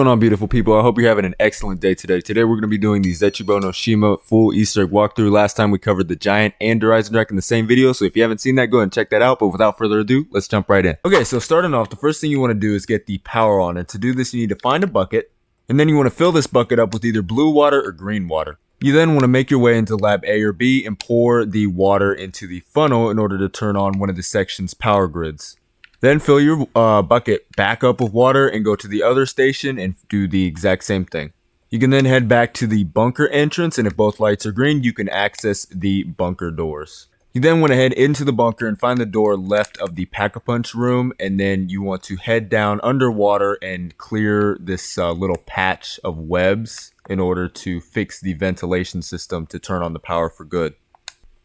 going on, beautiful people? I hope you're having an excellent day today. Today we're going to be doing the Zetsubou no Shima full Easter egg walkthrough. Last time we covered the giant and Horizon Drac in the same video, so if you haven't seen that, go ahead and check that out. But without further ado, let's jump right in. Okay, so starting off, the first thing you want to do is get the power on. And to do this, you need to find a bucket, and then you want to fill this bucket up with either blue water or green water. You then want to make your way into lab A or B and pour the water into the funnel in order to turn on one of the section's power grids. Then fill your bucket back up with water and go to the other station and do the exact same thing. You can then head back to the bunker entrance, and if both lights are green, you can access the bunker doors. You then want to head into the bunker and find the door left of the Pack-a-Punch room, and then you want to head down underwater and clear this little patch of webs in order to fix the ventilation system to turn on the power for good.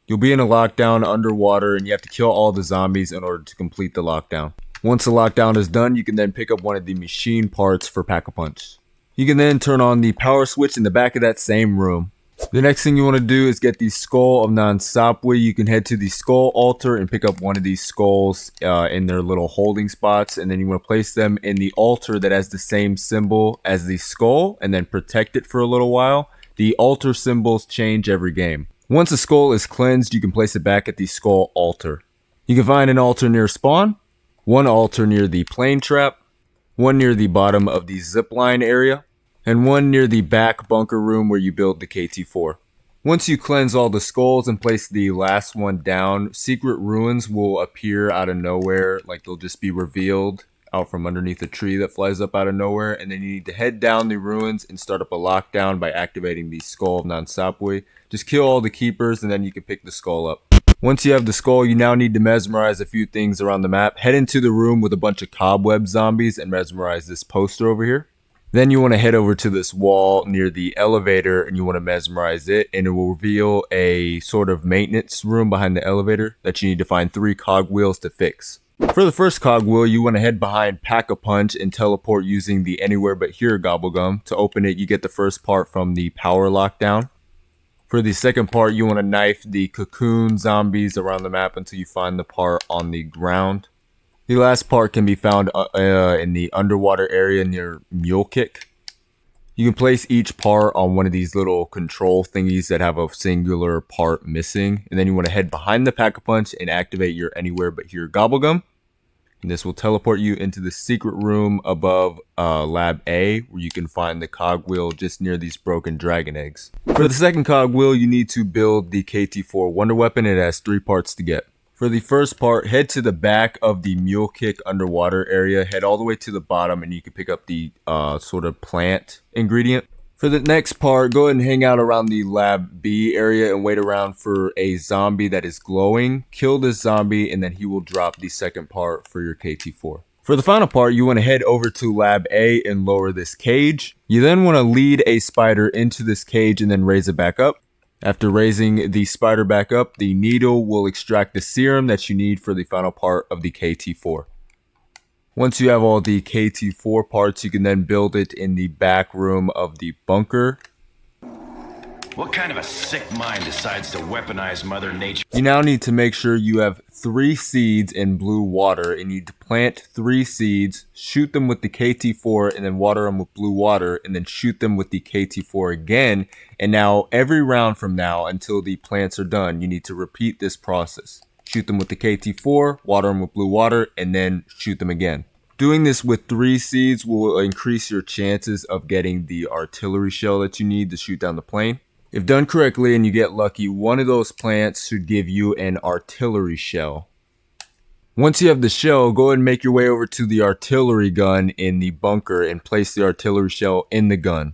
You'll be in a lockdown underwater, and you have to kill all the zombies in order to complete the lockdown. Once the lockdown is done, you can then pick up one of the machine parts for Pack-a-Punch. You can then turn on the power switch in the back of that same room. The next thing you want to do is get the skull of Zetsubou. You can head to the skull altar and pick up one of these skulls in their little holding spots, and then you want to place them in the altar that has the same symbol as the skull, and then protect it for a little while. The altar symbols change every game. Once a skull is cleansed, you can place it back at the skull altar. You can find an altar near spawn, one altar near the plane trap, one near the bottom of the zipline area, and one near the back bunker room where you build the KT-4. Once you cleanse all the skulls and place the last one down, secret ruins will appear out of nowhere, like they'll just be revealed out from underneath a tree that flies up out of nowhere, and then you need to head down the ruins and start up a lockdown by activating the skull of Zetsubou. Just kill all the keepers, and then you can pick the skull up. Once you have the skull, you now need to mesmerize a few things around the map. Head into the room with a bunch of cobweb zombies and mesmerize this poster over here. Then you want to head over to this wall near the elevator, and you want to mesmerize it, and it will reveal a sort of maintenance room behind the elevator that you need to find 3 cogwheels to fix. For the first cogwheel, you want to head behind Pack-a-Punch and teleport using the Anywhere But Here gobblegum. To open it, you get the first part from the power lockdown. For the second part, you want to knife the cocoon zombies around the map until you find the part on the ground. The last part can be found in the underwater area near Mule Kick. You can place each part on one of these little control thingies that have a singular part missing. And then you want to head behind the Pack-a-Punch and activate your Anywhere But Here gobblegum. And this will teleport you into the secret room above Lab A, where you can find the cogwheel just near these broken dragon eggs. For the second cogwheel, you need to build the KT-4 wonder weapon. It has 3 parts to get. For the first part, head to the back of the Mule Kick underwater area, head all the way to the bottom, and you can pick up the sort of plant ingredient. For the next part, go ahead and hang out around the Lab B area and wait around for a zombie that is glowing. Kill this zombie, and then he will drop the second part for your KT-4. For the final part, you want to head over to Lab A and lower this cage. You then want to lead a spider into this cage and then raise it back up. After raising the spider back up, the needle will extract the serum that you need for the final part of the KT-4. Once you have all the KT-4 parts, you can then build it in the back room of the bunker. What kind of a sick mind decides to weaponize Mother Nature? You now need to make sure you have 3 seeds in blue water, and you need to plant 3 seeds, shoot them with the KT-4, and then water them with blue water, and then shoot them with the KT-4 again. And now every round from now until the plants are done, you need to repeat this process. Shoot them with the KT-4, water them with blue water, and then shoot them again. Doing this with 3 seeds will increase your chances of getting the artillery shell that you need to shoot down the plane. If done correctly and you get lucky, one of those plants should give you an artillery shell. Once you have the shell, go ahead and make your way over to the artillery gun in the bunker and place the artillery shell in the gun.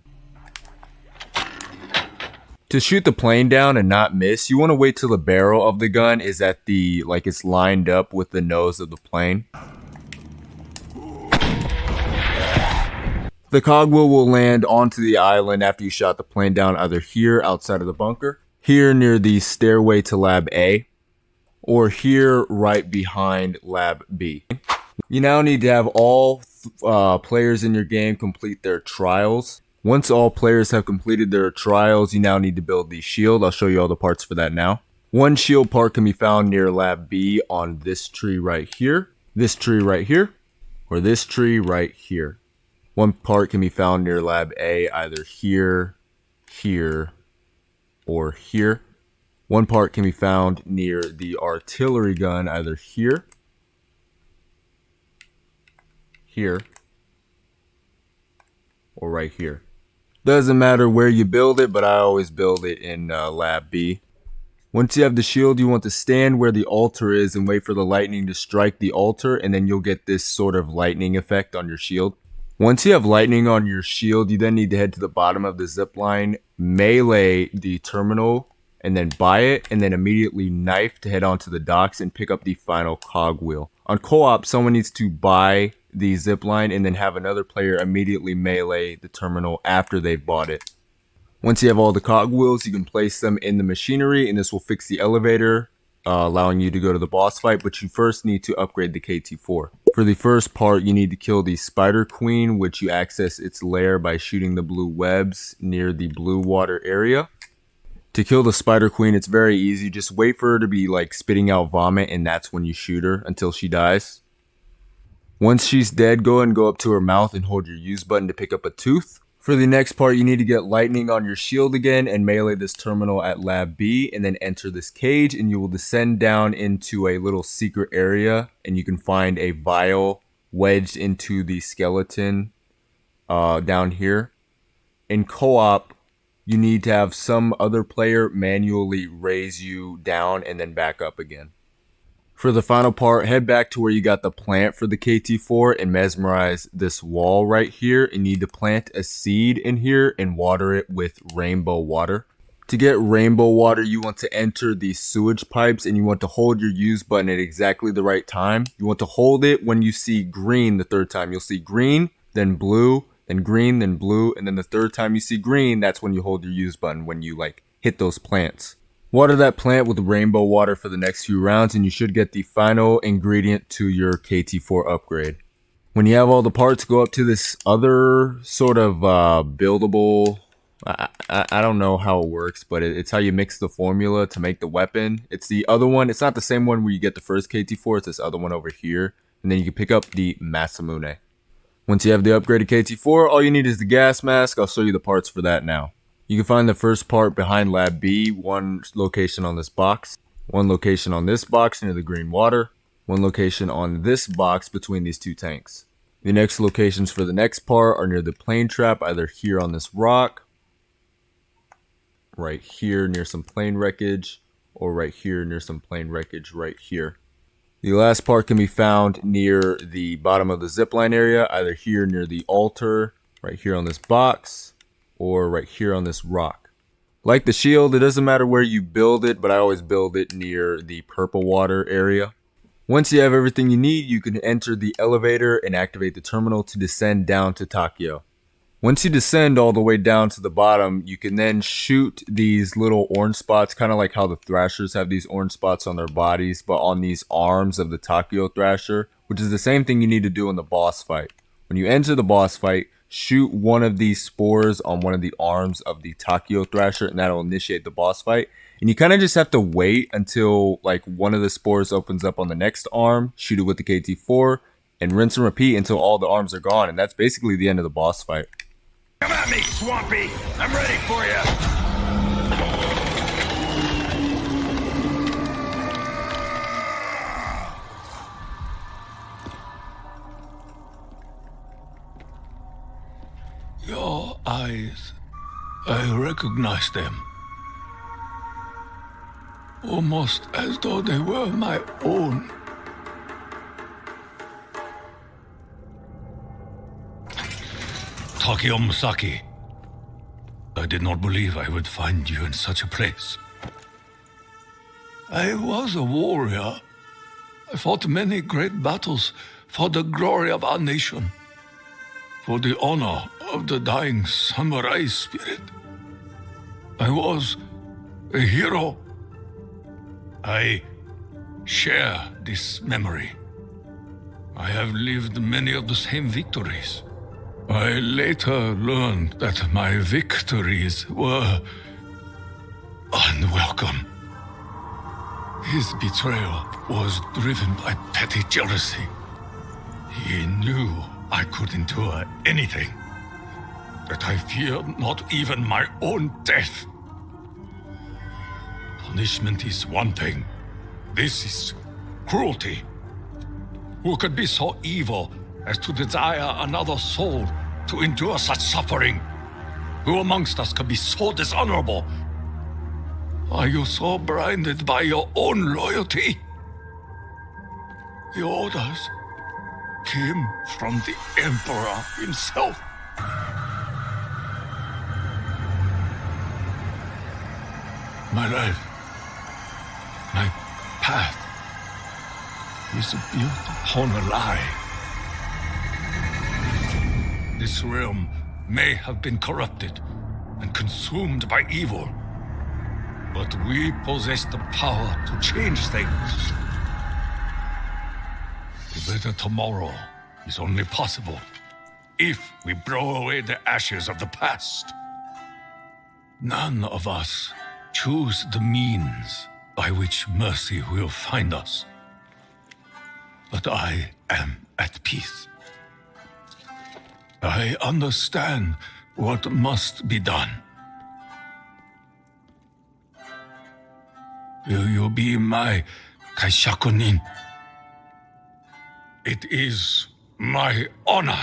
To shoot the plane down and not miss, you want to wait till the barrel of the gun is at the, like it's lined up with the nose of the plane. The cogwheel will land onto the island after you shot the plane down, either here outside of the bunker, here near the stairway to Lab A, or here right behind Lab B. You now need to have all players in your game complete their trials. Once all players have completed their trials, you now need to build the shield. I'll show you all the parts for that now. One shield part can be found near Lab B on this tree right here, this tree right here, or this tree right here. One part can be found near Lab A, either here, here, or here. One part can be found near the artillery gun, either here, here, or right here. Doesn't matter where you build it, but I always build it in Lab B. Once you have the shield, you want to stand where the altar is and wait for the lightning to strike the altar, and then you'll get this sort of lightning effect on your shield. Once you have lightning on your shield, you then need to head to the bottom of the zip line, melee the terminal, and then buy it, and then immediately knife to head onto the docks and pick up the final cogwheel. On co-op, someone needs to buy the zip line and then have another player immediately melee the terminal after they've bought it. Once you have all the cogwheels, you can place them in the machinery, and this will fix the elevator, allowing you to go to the boss fight, but you first need to upgrade the KT-4. For the first part, you need to kill the Spider Queen, which you access its lair by shooting the blue webs near the blue water area. To kill the Spider Queen, it's very easy. Just wait for her to be like spitting out vomit, and that's when you shoot her until she dies. Once she's dead, go up to her mouth and hold your use button to pick up a tooth. For the next part, you need to get lightning on your shield again and melee this terminal at Lab B, and then enter this cage, and you will descend down into a little secret area, and you can find a vial wedged into the skeleton down here. In co-op, you need to have some other player manually raise you down and then back up again. For the final part, head back to where you got the plant for the KT-4 and mesmerize this wall right here. You need to plant a seed in here and water it with rainbow water. To get rainbow water, you want to enter the sewage pipes and you want to hold your use button at exactly the right time. You want to hold it when you see green the third time. You'll see green, then blue, then green, then blue, and then the third time you see green, that's when you hold your use button, when you like hit those plants. Water that plant with rainbow water for the next few rounds, and you should get the final ingredient to your KT-4 upgrade. When you have all the parts, go up to this other sort of buildable, I don't know how it works, but it's how you mix the formula to make the weapon. It's the other one. It's not the same one where you get the first KT-4. It's this other one over here. And then you can pick up the Masamune. Once you have the upgraded KT-4, all you need is the gas mask. I'll show you the parts for that now. You can find the first part behind Lab B, one location on this box, one location on this box near the green water, one location on this box between these two tanks. The next locations for the next part are near the plane trap, either here on this rock, right here near some plane wreckage, or right here near some plane wreckage right here. The last part can be found near the bottom of the zipline area, either here near the altar, right here on this box, or right here on this rock. Like the shield, it doesn't matter where you build it, but I always build it near the purple water area. Once you have everything you need, you can enter the elevator and activate the terminal to descend down to Takio. Once you descend all the way down to the bottom, you can then shoot these little orange spots, kind of like how the Thrashers have these orange spots on their bodies, but on these arms of the Takio Thrasher, which is the same thing you need to do in the boss fight. When you enter the boss fight, shoot one of these spores on one of the arms of the Takio Thrasher, and that'll initiate the boss fight. And you kind of just have to wait until like one of the spores opens up on the next arm, shoot it with the KT-4, and rinse and repeat until all the arms are gone. And that's basically the end of the boss fight. Come at me, Swampy! I'm ready for you! Your eyes, I recognize them. Almost as though they were my own. Takio Musaki, I did not believe I would find you in such a place. I was a warrior. I fought many great battles for the glory of our nation, for the honor of the dying samurai spirit. I was a hero. I share this memory. I have lived many of the same victories. I later learned that my victories were unwelcome. His betrayal was driven by petty jealousy. He knew I could endure anything. That I fear not even my own death. Punishment is one thing. This is cruelty. Who could be so evil as to desire another soul to endure such suffering? Who amongst us could be so dishonorable? Are you so blinded by your own loyalty? The orders came from the Emperor himself. My life, my path, is built upon a lie. This realm may have been corrupted and consumed by evil, but we possess the power to change things. A better tomorrow is only possible if we blow away the ashes of the past. None of us choose the means by which mercy will find us. But I am at peace. I understand what must be done. Will you be my kaishakunin? It is my honor.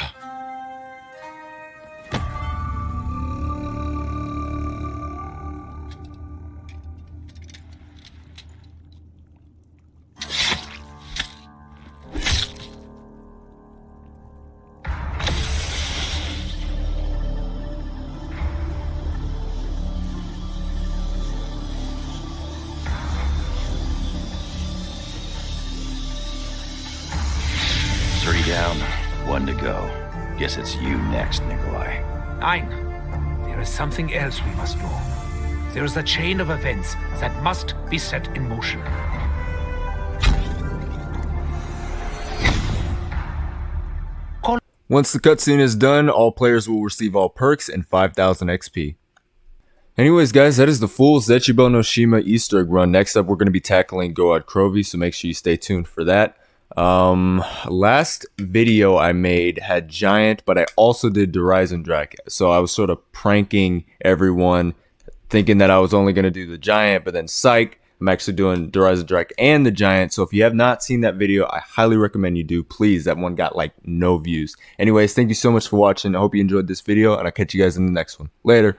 Three down, one to go. Guess it's you next, Nikolai. Nein. There is something else we must do. There is a chain of events that must be set in motion. Once the cutscene is done, all players will receive all perks and 5,000 XP. Anyways, guys, that is the full Zetsubou no Shima Easter egg run. Next up, we're going to be tackling Goad Krovi, so make sure you stay tuned for that. Last video I made had Giant, but I also did Dreisendrache. So I was sort of pranking everyone, thinking that I was only going to do the Giant, but then psych, I'm actually doing Dreisendrache and the Giant. So if you have not seen that video, I highly recommend you do. Please, that one got like no views. Anyways, thank you so much for watching. I hope you enjoyed this video, and I'll catch you guys in the next one. Later.